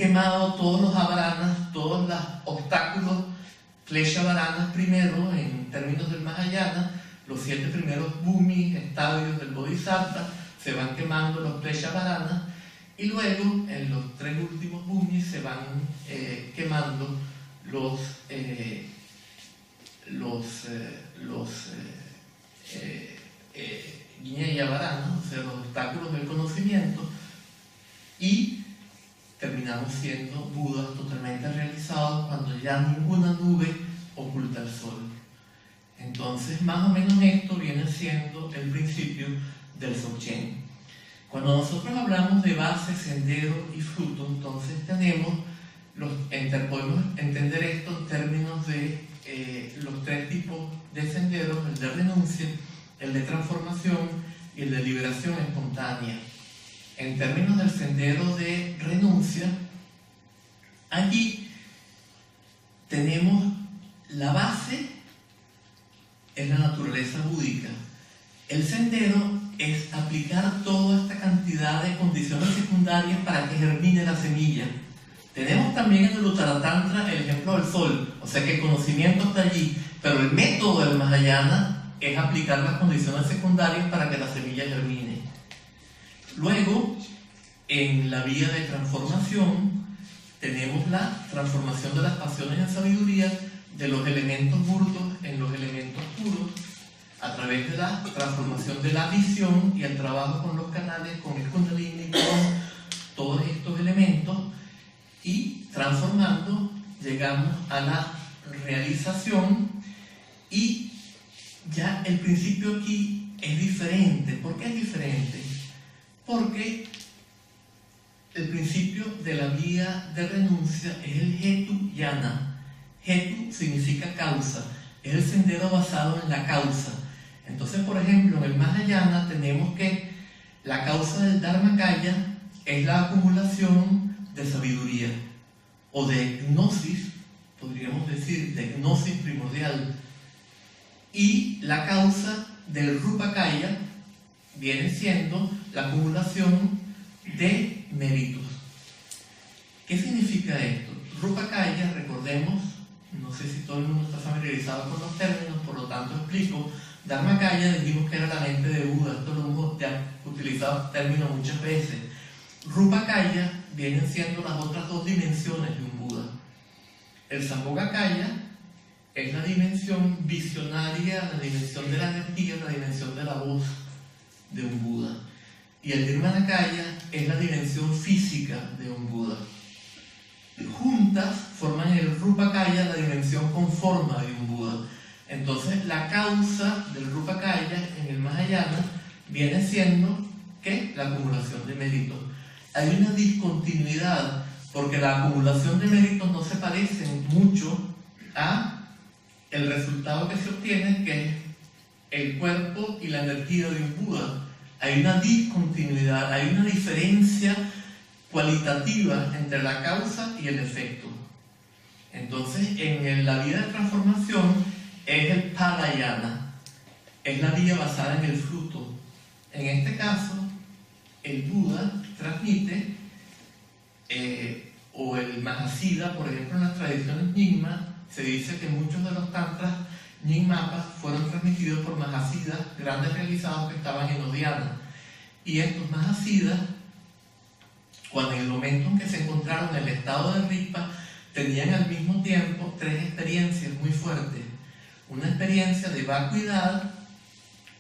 quemado todos los avaranas, todos los obstáculos, Klesha Varanas primero, en términos del Mahayana, los 7 primeros bhumis, estadios del Bodhisattva, se van quemando los Klesha Varanas, y luego en los 3 últimos bhumis se van quemando los Jnana Varanas, o sea, los obstáculos del conocimiento, y terminamos siendo Budas totalmente realizados cuando ya ninguna nube oculta el sol. Entonces, más o menos esto viene siendo el principio del Dzogchen. Cuando nosotros hablamos de base, sendero y fruto, entonces podemos entender esto en términos de los 3 tipos de senderos: el de renuncia, el de transformación y el de liberación espontánea. En términos del sendero de renuncia, allí tenemos la base, es la naturaleza búdica. El sendero es aplicar toda esta cantidad de condiciones secundarias para que germine la semilla. Tenemos también en el Uttara Tantra el ejemplo del sol, o sea que el conocimiento está allí, pero el método del Mahayana es aplicar las condiciones secundarias para que la semilla germine. Luego, en la vía de transformación, tenemos la transformación de las pasiones en sabiduría, de los elementos burdos en los elementos puros, a través de la transformación de la visión y el trabajo con los canales, con el Kundalini, con todos estos elementos, y transformando llegamos a la realización. Y ya el principio aquí es diferente. ¿Por qué es diferente? Porque el principio de la vía de renuncia es el Hetu Yana. Hetu significa causa, es el sendero basado en la causa. Entonces, por ejemplo, en el Mahayana tenemos que la causa del Dharmakaya es la acumulación de sabiduría, o de gnosis, podríamos decir, de gnosis primordial. Y la causa del Rupakaya viene siendo la acumulación de méritos. ¿Qué significa esto? Rupakaya, recordemos, no sé si todo el mundo está familiarizado con los términos, por lo tanto explico. Dharmakaya dijimos que era la mente de Buda, esto lo hemos ya utilizado el término muchas veces. Rupakaya vienen siendo las otras 2 dimensiones de un Buda. El Sambhogakaya es la dimensión visionaria, la dimensión de la energía, la dimensión de la voz de un Buda. Y el Nirmanakaya es la dimensión física de un Buda. Juntas forman el Rupakaya, la dimensión con forma de un Buda. Entonces, la causa del Rupakaya en el Mahayana viene siendo ¿qué? La acumulación de méritos. Hay una discontinuidad porque la acumulación de méritos no se parece mucho a el resultado que se obtiene, que es el cuerpo y la energía de un Buda. Hay una discontinuidad, hay una diferencia cualitativa entre la causa y el efecto. Entonces, en la vía de transformación es el Palayana, es la vía basada en el fruto. En este caso, el Buda transmite, o el Mahasiddha, por ejemplo, en las tradiciones Nyingma, se dice que muchos de los tantras Nyingmapas fueron transmitidos por Mahasiddhas, grandes realizados que estaban en Udhyana. Y estos Mahasiddhas, cuando en el momento en que se encontraron en el estado de Rigpa, tenían al mismo tiempo 3 experiencias muy fuertes. Una experiencia de vacuidad,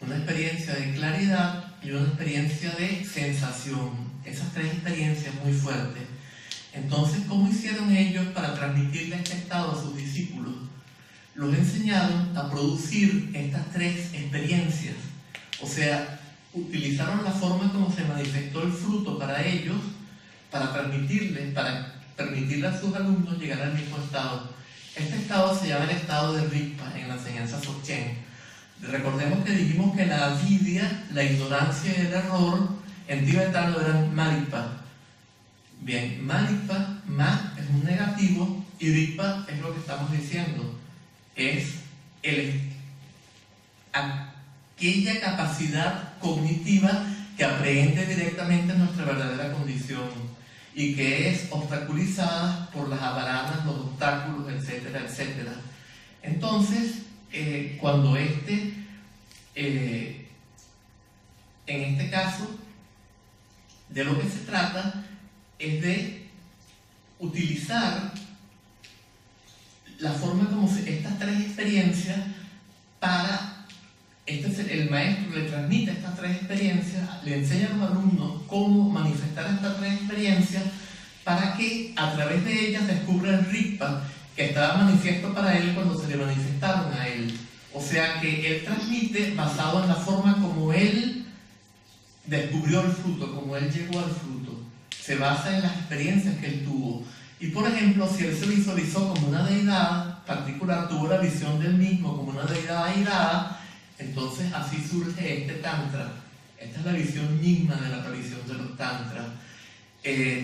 una experiencia de claridad y una experiencia de sensación. Esas 3 experiencias muy fuertes. Entonces, ¿cómo hicieron ellos para transmitirle este estado a sus discípulos? Los enseñaron a producir estas 3 experiencias. O sea, utilizaron la forma como se manifestó el fruto para ellos, para permitirle a sus alumnos llegar al mismo estado. Este estado se llama el estado de Rigpa en la enseñanza Dzogchen. Recordemos que dijimos que la avidya, la ignorancia y el error en tibetano eran Marikpa. Bien, Marikpa, Ma es un negativo y Rigpa es lo que estamos diciendo. Es aquella capacidad cognitiva que aprehende directamente nuestra verdadera condición. y que es obstaculizada por las avaranas, los obstáculos, etcétera, etcétera. Entonces, cuando en este caso, de lo que se trata es de utilizar la forma como estas tres experiencias para, el maestro le transmite estas tres experiencias, le enseña a los alumnos cómo manifestar estas tres experiencias para que a través de ellas descubra el Rigpa que estaba manifiesto para él cuando se le manifestaron a él. O sea que él transmite basado en la forma como él descubrió el fruto, como él llegó al fruto. Se basa en las experiencias que él tuvo. Y por ejemplo, si él se visualizó como una deidad particular, tuvo la visión del mismo como una deidad airada, entonces así surge este tantra. Esta es la visión Nyingma de la aparición de los tantras.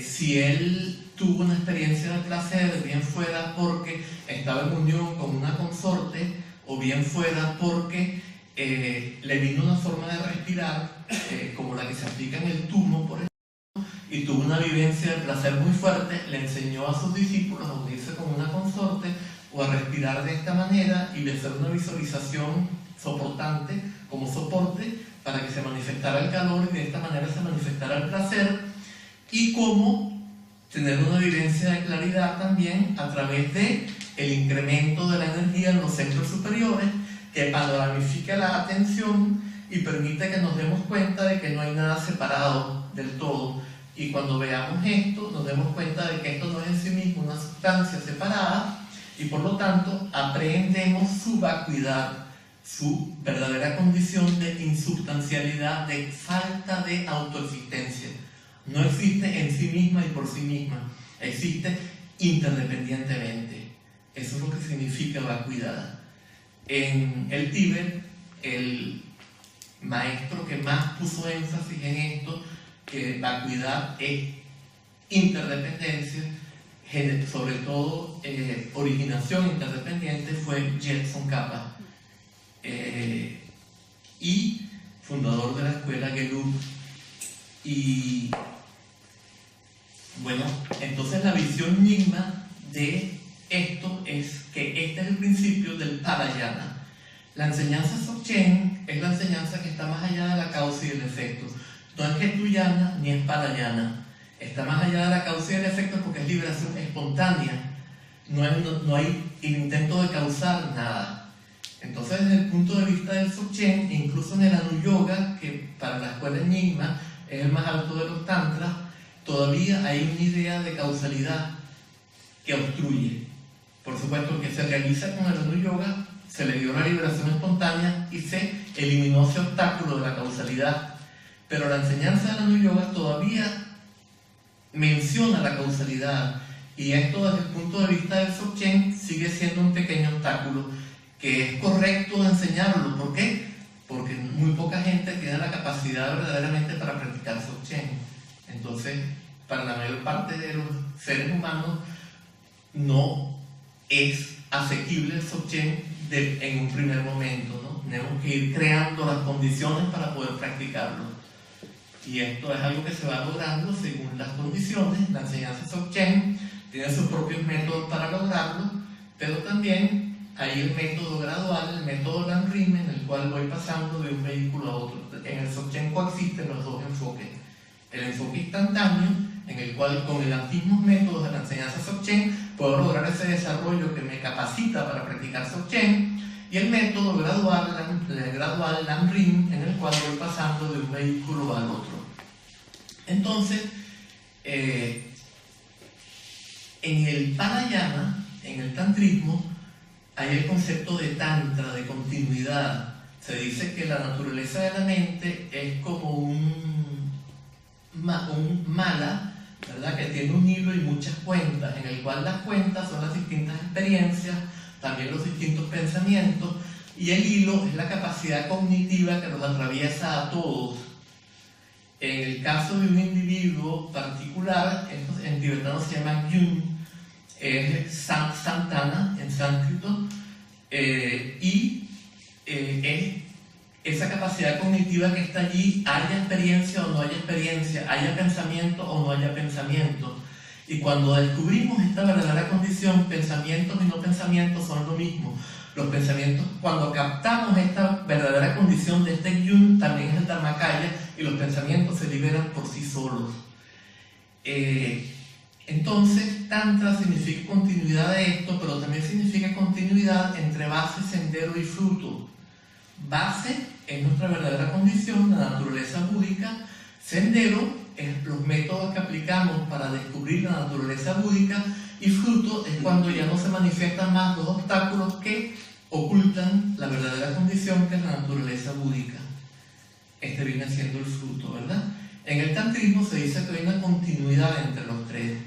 Si él tuvo una experiencia de placer, bien fuera porque estaba en unión con una consorte, o bien fuera porque le vino una forma de respirar, como la que se aplica en el tumo, por ejemplo, y tuvo una vivencia de placer muy fuerte, le enseñó a sus discípulos a unirse con una consorte o a respirar de esta manera y de hacer una visualización soportante, como soporte, para que se manifestara el calor y de esta manera se manifestara el placer, y cómo tener una vivencia de claridad también a través de el incremento de la energía en los centros superiores, que panoramifica la atención y permite que nos demos cuenta de que no hay nada separado del todo. Y cuando veamos esto, nos demos cuenta de que esto no es en sí mismo una sustancia separada, y por lo tanto aprendemos su vacuidad, su verdadera condición de insubstancialidad, de falta de autoexistencia. No existe en sí misma y por sí misma, existe interdependientemente. Eso es lo que significa vacuidad. En el Tíbet, el maestro que más puso énfasis en esto, que vacuidad es interdependencia, sobre todo originación interdependiente, fue Jetson Kappa, y fundador de la escuela Gelug. Y bueno, entonces la visión Nyingma de esto es que este es el principio del Parayana. La enseñanza Dzogchen es la enseñanza que está más allá de la causa y el efecto. No es Ketuyana ni es Parayana. Está más allá de la causa y el efecto porque es liberación espontánea. No hay intento de causar nada. Entonces, desde el punto de vista del Dzogchen, incluso en el Anuyoga, que para la escuela Nyingma es el más alto de los tantras, todavía hay una idea de causalidad que obstruye. Por supuesto que se realiza con el Anuyoga, se le dio una liberación espontánea y se eliminó ese obstáculo de la causalidad. Pero la enseñanza del Anuyoga todavía menciona la causalidad, y esto desde el punto de vista del Dzogchen sigue siendo un pequeño obstáculo que es correcto enseñarlo. ¿Por qué? Porque muy poca gente tiene la capacidad verdaderamente para practicar Dzogchen. Entonces, para la mayor parte de los seres humanos no es asequible el Dzogchen en un primer momento, ¿no? Tenemos que ir creando las condiciones para poder practicarlo. Y esto es algo que se va logrando según las condiciones. La enseñanza Dzogchen tiene sus propios métodos para lograrlo, pero también hay el método gradual, el método Lamrim, en el cual voy pasando de un vehículo a otro. En el Dzogchen coexisten los dos enfoques. El enfoque instantáneo, en el cual con los mismos métodos de la enseñanza Dzogchen puedo lograr ese desarrollo que me capacita para practicar Dzogchen, y el método gradual Lamrim, en el cual voy pasando de un vehículo al otro. Entonces, en el Parayana, en el tantrismo, hay el concepto de tantra, de continuidad. Se dice que la naturaleza de la mente es como un mala, ¿verdad? Que tiene un hilo y muchas cuentas, en el cual las cuentas son las distintas experiencias, también los distintos pensamientos, y el hilo es la capacidad cognitiva que nos atraviesa a todos. En el caso de un individuo particular, en tibetano se llama Yun, es Santana en sánscrito, y es esa capacidad cognitiva que está allí, haya experiencia o no haya experiencia, haya pensamiento o no haya pensamiento. Y cuando descubrimos esta verdadera condición, pensamientos y no pensamientos son lo mismo. Los pensamientos, cuando captamos esta verdadera condición de este yun, también es el dharmakaya, y los pensamientos se liberan por sí solos. Entonces, Tantra significa continuidad de esto, pero también significa continuidad entre base, sendero y fruto. Base es nuestra verdadera condición, la naturaleza búdica. Sendero es los métodos que aplicamos para descubrir la naturaleza búdica. Y fruto es cuando ya no se manifiestan más los obstáculos que ocultan la verdadera condición, que es la naturaleza búdica. Este viene siendo el fruto, ¿verdad? En el tantrismo se dice que hay una continuidad entre los tres.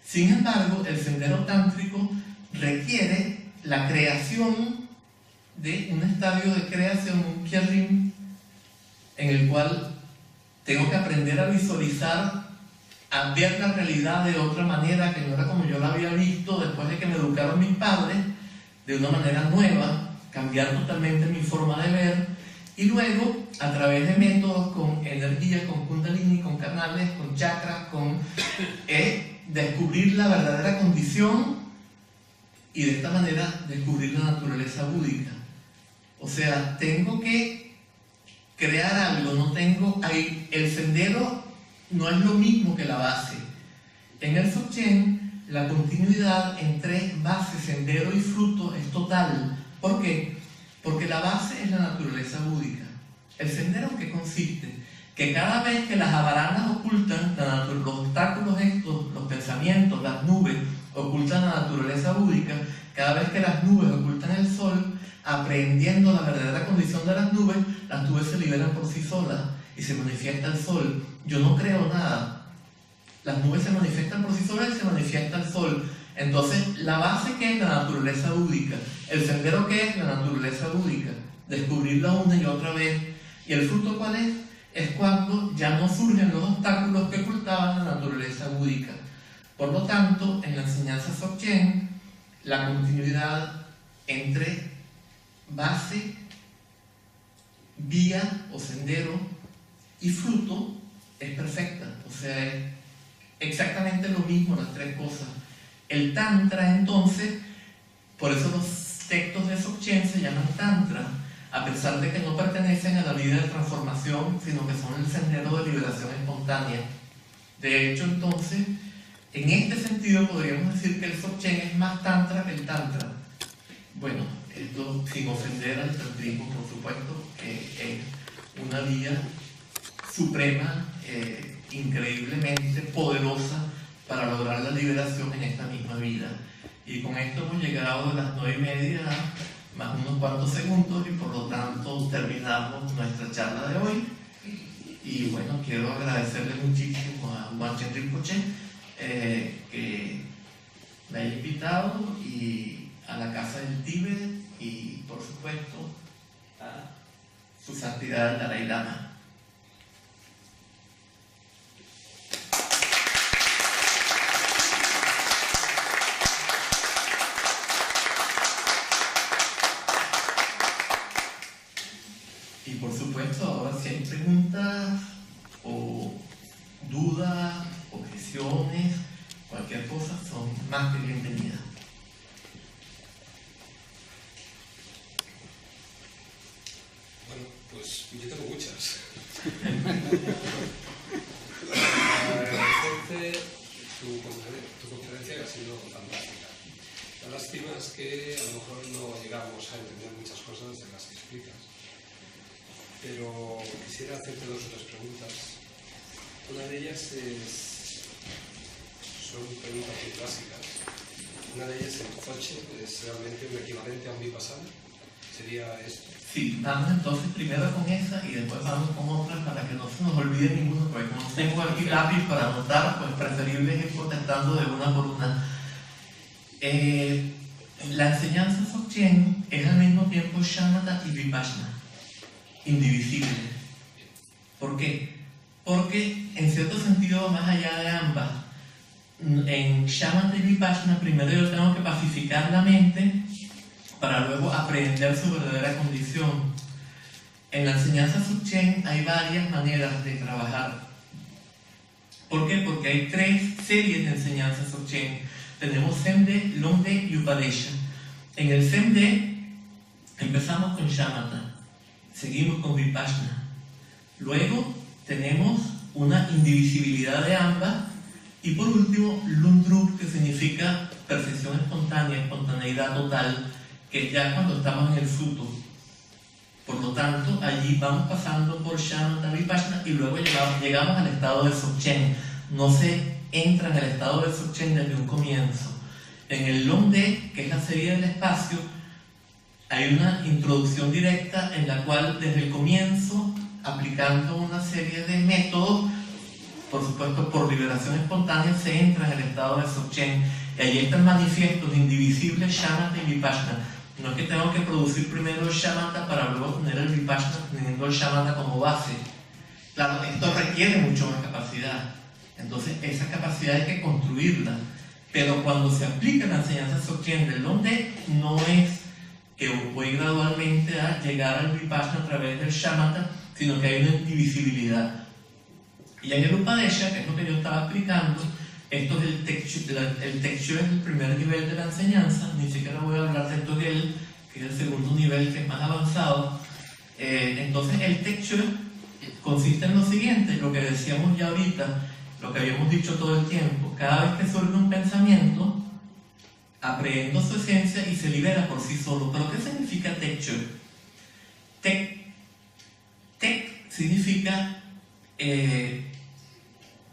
Sin embargo, el sendero tántrico requiere la creación de un estadio de creación, un kyarim, en el cual tengo que aprender a visualizar, a ver la realidad de otra manera, que no era como yo la había visto después de que me educaron mis padres, de una manera nueva, cambiar totalmente mi forma de ver, y luego, a través de métodos con energía, con kundalini, con canales, con chakras, con descubrir la verdadera condición, y de esta manera descubrir la naturaleza búdica. O sea, tengo que crear algo, no tengo ahí, el sendero no es lo mismo que la base. En el Dzogchen, la continuidad entre base, sendero y fruto es total. ¿Por qué? Porque la base es la naturaleza búdica. ¿El sendero en qué consiste? Que cada vez que las avaranas ocultan los obstáculos estos, los pensamientos, las nubes, ocultan la naturaleza búdica, cada vez que las nubes ocultan el sol, aprendiendo la verdadera condición de las nubes se liberan por sí solas y se manifiesta el sol. Yo no creo nada. Las nubes se manifiestan por sí solas y se manifiesta el sol. Entonces, la base, ¿qué es? La naturaleza búdica. El sendero, ¿qué es? La naturaleza búdica. Descubrirla una y otra vez. ¿Y el fruto cuál es? Es cuando ya no surgen los obstáculos que ocultaban la naturaleza búdica. Por lo tanto, en la enseñanza Dzogchen, la continuidad entre base, vía o sendero y fruto es perfecta. O sea, es exactamente lo mismo las tres cosas. El Tantra, entonces, por eso los textos de Dzogchen se llaman Tantra, a pesar de que no pertenecen a la vida de transformación, sino que son el sendero de liberación espontánea. De hecho, entonces, en este sentido podríamos decir que el Dzogchen es más Tantra que el Tantra. Bueno, esto sin ofender al tantrismo, por supuesto, que es una vía suprema, increíblemente poderosa para lograr la liberación en esta misma vida. Y con esto hemos llegado a las 9:30, más unos cuantos segundos, y por lo tanto terminamos nuestra charla de hoy. Y bueno, quiero agradecerle muchísimo a Wanchen Rinpoche que me haya invitado, y a la Casa del Tíbet, y por supuesto a su santidad el Dalai Lama. Y por supuesto, ahora si hay preguntas o dudas, objeciones, cualquier cosa, son más que bienvenidas. Bueno, pues yo tengo muchas. Agradecerte tu conferencia, que ha sido fantástica. La lástima es que a lo mejor no llegamos a entender muchas cosas de las que explicas. Pero quisiera hacerte 2 o 3 preguntas. Una de ellas son preguntas muy clásicas. Una de ellas, el Dzogchen es realmente un equivalente a un vipassana. ¿Sería esto? Sí, vamos entonces primero con esa y después vamos con otras para que no se nos olvide ninguno, porque como no tengo aquí lápiz para anotar, pues preferible es ir contestando de una por una. La enseñanza Dzogchen es al mismo tiempo Shamatha y Vipassana, indivisible. ¿Por qué? Porque en cierto sentido va más allá de ambas. En Shamatha y Vipassana primero yo tengo que pacificar la mente para luego aprender su verdadera condición. En la enseñanza Dzogchen hay varias maneras de trabajar. ¿Por qué? Porque hay 3 series de enseñanza Dzogchen. Tenemos Zen-de, Long-de y Upadesha. En el Zen-de empezamos con Shamatha, seguimos con Vipassana. Luego tenemos una indivisibilidad de ambas. Y por último, Lundrup, que significa perfección espontánea, espontaneidad total, que es ya cuando estamos en el fruto. Por lo tanto, allí vamos pasando por Shamatha, Vipassana y luego llegamos al estado de Dzogchen. No se entra en el estado de Dzogchen desde un comienzo. En el Long-de, que es la serie del espacio, hay una introducción directa en la cual desde el comienzo, aplicando una serie de métodos, por supuesto por liberación espontánea, se entra en el estado de Dzogchen. Y allí están manifiestos indivisibles Shamatha y Vipassana. No es que tengo que producir primero el Shamatha para luego tener el Vipassana teniendo el Shamatha como base. Claro, esto requiere mucho más capacidad. Entonces esa capacidad hay que construirla. Pero cuando se aplica la enseñanza Dzogchen del Long-de, no es que voy gradualmente a llegar al Vipassana a través del Shamatha, sino que hay una indivisibilidad. Y en el Upadesha, que es lo que yo estaba explicando, esto es el Tekcho es el primer nivel de la enseñanza, ni siquiera voy a hablar del Togel, que es el segundo nivel, que es más avanzado. Entonces el Tekcho consiste en lo siguiente, lo que decíamos ya ahorita, lo que habíamos dicho todo el tiempo: cada vez que surge un pensamiento, aprehendo su esencia y se libera por sí solo. ¿Pero qué significa Tekcho? Tek significa,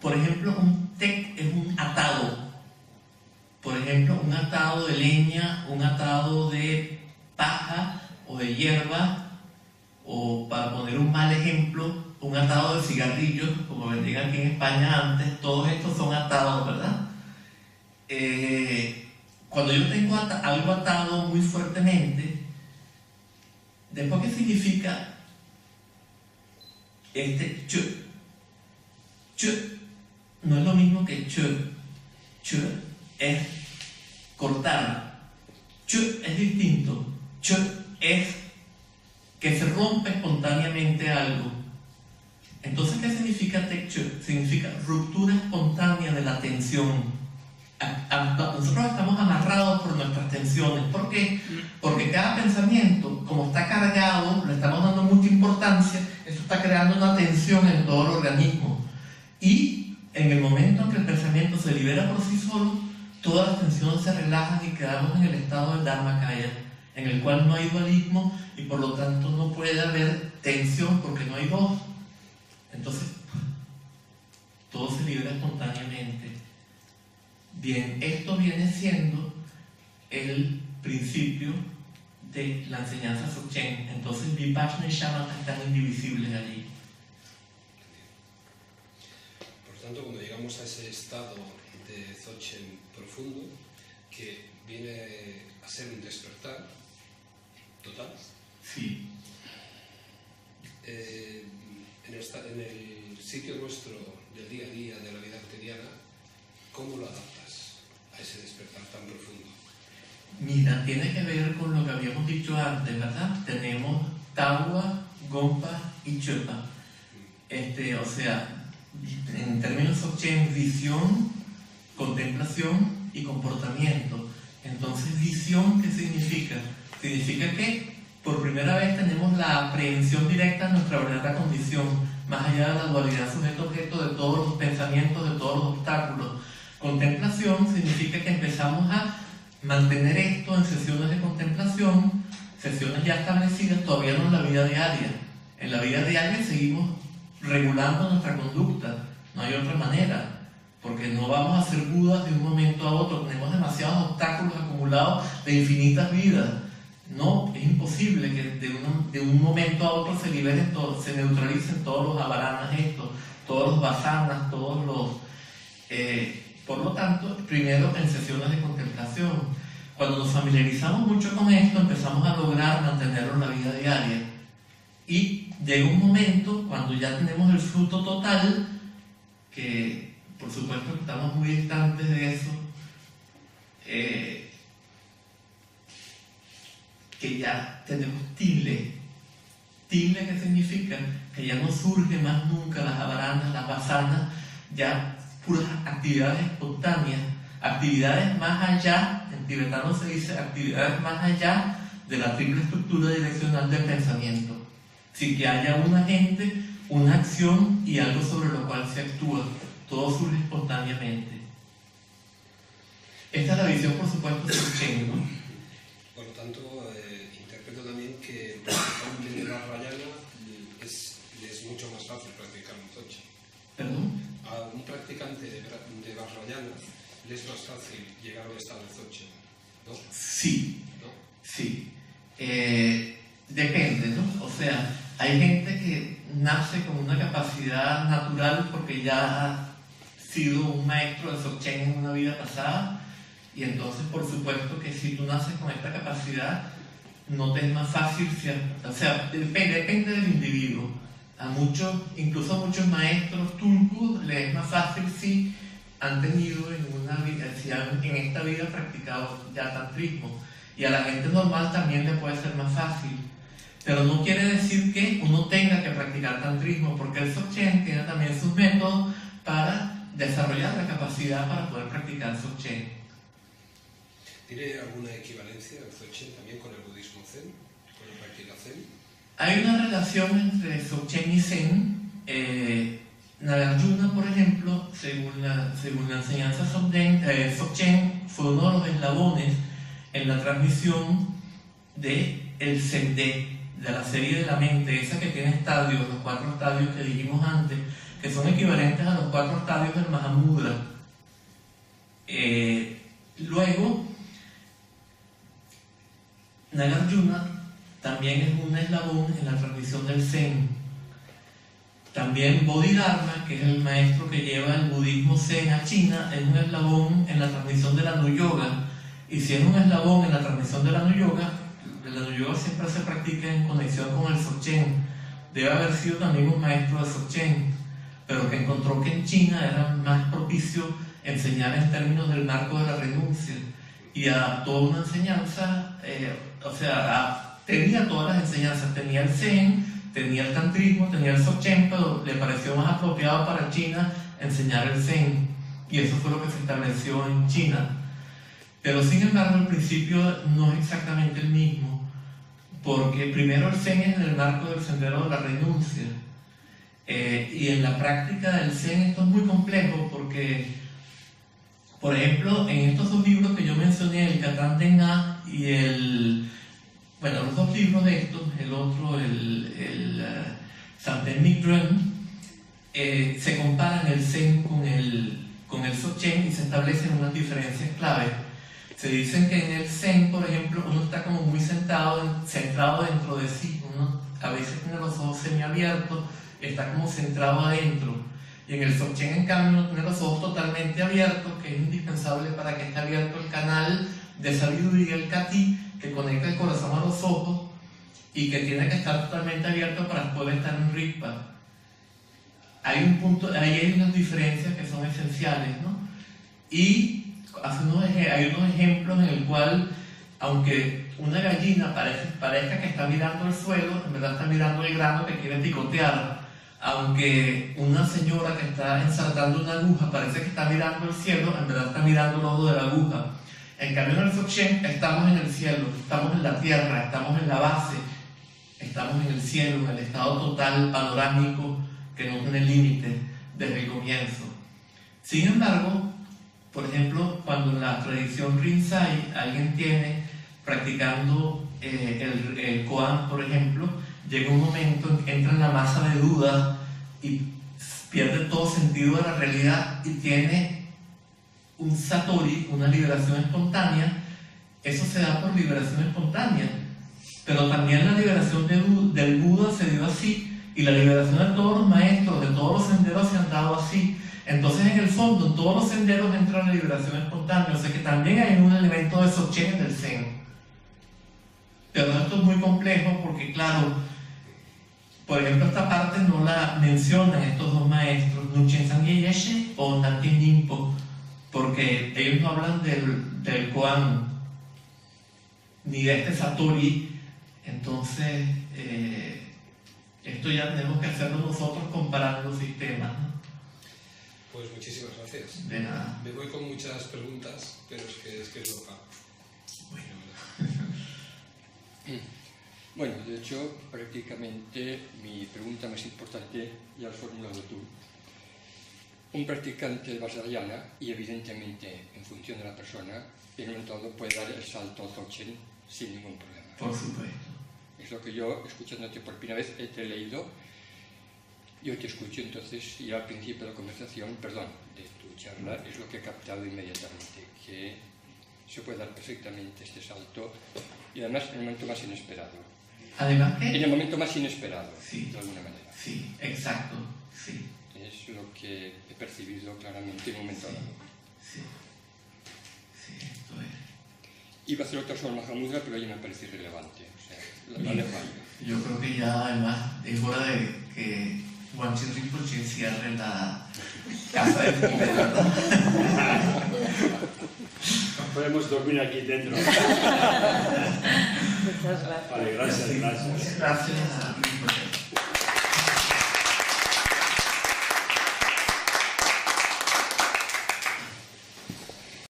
por ejemplo, un tek es un atado. Por ejemplo, un atado de leña, un atado de paja o de hierba, o para poner un mal ejemplo, un atado de cigarrillos, como vendían aquí en España antes. Todos estos son atados, ¿verdad? Cuando yo tengo algo atado muy fuertemente, después, ¿qué significa este chu? Chu no es lo mismo que chu. Chu es cortar. Chu es distinto. Chu es que se rompe espontáneamente algo. Entonces, ¿qué significa Tekcho? Significa ruptura espontánea de la tensión. Nosotros estamos amarrados por nuestras tensiones. ¿Por qué? Porque cada pensamiento, como está cargado, le estamos dando mucha importancia, eso está creando una tensión en todo el organismo. Y en el momento en que el pensamiento se libera por sí solo, todas las tensiones se relajan y quedamos en el estado del Dharmakaya, en el cual no hay dualismo y por lo tanto no puede haber tensión porque no hay dos. Entonces, todo se libera espontáneamente. Bien, esto viene siendo el principio de la enseñanza Dzogchen. Entonces, Vipassana y Shamatha están indivisibles allí. Por tanto, cuando llegamos a ese estado de Dzogchen profundo, que viene a ser un despertar total, sí. En el sitio nuestro del día a día, de la vida cotidiana, ¿cómo lo adaptas a ese despertar tan profundo? Mira, tiene que ver con lo que habíamos dicho antes, ¿verdad? Tenemos Tawa, Gompa y Chopa. O sea, en términos Dzogchen, visión, contemplación y comportamiento. Entonces, visión, ¿qué significa? Significa que por primera vez tenemos la aprehensión directa de nuestra verdadera condición, más allá de la dualidad sujeto-objeto de todos los pensamientos, de todos los obstáculos. Contemplación significa que empezamos a mantener esto en sesiones de contemplación, sesiones ya establecidas, todavía no en la vida diaria. En la vida diaria seguimos regulando nuestra conducta, no hay otra manera, porque no vamos a ser budas de un momento a otro, tenemos demasiados obstáculos acumulados de infinitas vidas. No, es imposible que de un momento a otro se liberen todos, se neutralicen todos los avaranas estos, todos los vasanas, todos los... por lo tanto, primero en sesiones de contemplación. Cuando nos familiarizamos mucho con esto, empezamos a lograr mantenerlo en la vida diaria. Y llega un momento, cuando ya tenemos el fruto total, que por supuesto estamos muy distantes de eso, que ya tenemos tile, Tile, que significa que ya no surge más nunca las javanas, las vasanas, ya puras actividades espontáneas, actividades más allá, en tibetano se dice actividades más allá de la triple estructura direccional del pensamiento. Sin que haya un agente, una acción y algo sobre lo cual se actúa. Todo surge espontáneamente. Esta es la visión, por supuesto, de Dzogchen, ¿no? Por lo tanto, interpreto también que el practicante de Vajrayana le es mucho más fácil practicar un Dzogchen. ¿Perdón? A un practicante de Vajrayana le es más fácil llegar al estado de Dzogchen, ¿no? Sí, ¿No? sí. Depende, ¿no? O sea, hay gente que nace con una capacidad natural porque ya ha sido un maestro de Dzogchen en una vida pasada, y entonces por supuesto que si tú naces con esta capacidad no te es más fácil, o sea, depende del individuo. Incluso a muchos maestros turcos les es más fácil si han tenido en esta vida practicado ya tantrismo, y a la gente normal también le puede ser más fácil. Pero no quiere decir que uno tenga que practicar tantrismo, porque el Dzogchen tiene también sus métodos para desarrollar la capacidad para poder practicar Dzogchen. ¿Tiene alguna equivalencia el Dzogchen también con el budismo Zen, con la práctica Zen? Hay una relación entre Dzogchen y Zen. Nagarjuna, por ejemplo, según la enseñanza Dzogchen, fue uno de los eslabones en la transmisión del Zendé, de la serie de la mente, esa que tiene estadios, los 4 estadios que dijimos antes, que son equivalentes a los 4 estadios del Mahamudra. Luego, Nagarjuna también es un eslabón en la transmisión del Zen. También Bodhidharma, que es el maestro que lleva el budismo Zen a China, es un eslabón en la transmisión de la Nuyoga. Y si es un eslabón en la transmisión de la Nuyoga siempre se practica en conexión con el Dzogchen. Debe haber sido también un maestro de Dzogchen, pero que encontró que en China era más propicio enseñar en términos del marco de la renuncia, y adaptó una enseñanza, tenía todas las enseñanzas, tenía el Zen, tenía el tantrismo, tenía el Dzogchen, pero le pareció más apropiado para China enseñar el Zen, y eso fue lo que se estableció en China. Pero sin embargo el principio no es exactamente el mismo, porque primero el Zen es en el marco del sendero de la renuncia, y en la práctica del Zen esto es muy complejo porque, por ejemplo, en estos 2 libros que yo mencioné, el Katan Dena y los 2 libros de estos, el otro, el Santen Mikdrön, se comparan el Zen con el Dzogchen y se establecen unas diferencias claves. Se dicen que en el Zen, por ejemplo, uno está como muy centrado dentro de sí, uno a veces tiene los ojos semiabiertos, está como centrado adentro, y en el Dzogchen, en cambio, uno tiene los ojos totalmente abiertos, que es indispensable para que esté abierto el canal de sabiduría, el Kati, que conecta el corazón a los ojos, y que tiene que estar totalmente abierto para poder estar en Rigpa. Ahí hay unas diferencias que son esenciales, ¿no? Y hay unos ejemplos en el cual, aunque una gallina parezca que está mirando el suelo, en verdad está mirando el grano que quiere picotear. Aunque una señora que está ensartando una aguja parece que está mirando el cielo, en verdad está mirando el ojo de la aguja. En cambio en el Dzogchen estamos en el cielo, estamos en la tierra, estamos en la base, estamos en el cielo, en el estado total, panorámico, que no tiene límite desde el comienzo. Sin embargo, por ejemplo, cuando en la tradición Rinzai alguien tiene practicando el Koan, por ejemplo, llega un momento en que entra en la masa de dudas y pierde todo sentido de la realidad y tiene un Satori, una liberación espontánea. Eso se da por liberación espontánea, pero también la liberación del Buda se dio así, y la liberación de todos los maestros, de todos los senderos se han dado así. Entonces, en el fondo, en todos los senderos entra la liberación espontánea, o sea que también hay un elemento de Dzogchen en el Zen. Pero esto es muy complejo porque, claro, por ejemplo, esta parte no la mencionan estos 2 maestros, Nuchen Sangye Yeshe o Nankin Nimpo, porque ellos no hablan del Koan ni de este Satori. Entonces, Esto ya tenemos que hacerlo nosotros comparando los sistemas, ¿no? Pues muchísimas gracias. De nada. Me voy con muchas preguntas, pero es que es loca. Bueno. Bueno, de hecho, prácticamente mi pregunta más importante ya la has formulado tú. Un practicante de Vajrayana, y evidentemente en función de la persona, en un momento dado puede dar el salto al Dzogchen sin ningún problema. Por supuesto. Es lo que yo, escuchándote por primera vez, te he leído. Yo te escucho, entonces, y al principio de la conversación, perdón, de tu charla, es lo que he captado inmediatamente, que se puede dar perfectamente este salto, y además en el momento más inesperado. Además En que... el momento más inesperado, Sí. de alguna manera. Sí, exacto. Sí, Es lo que he percibido claramente en un momento dado. sí. Sí, esto es. Iba a hacer otra sobre Mahamudra, pero ya me parece irrelevante. O sea, la dejo ahí. Yo creo que ya además es hora de que Wanchen Rinpoche cierre la casa de Felipe, ¿verdad? Podemos dormir aquí dentro. Muchas gracias. Vale, gracias, gracias. Gracias.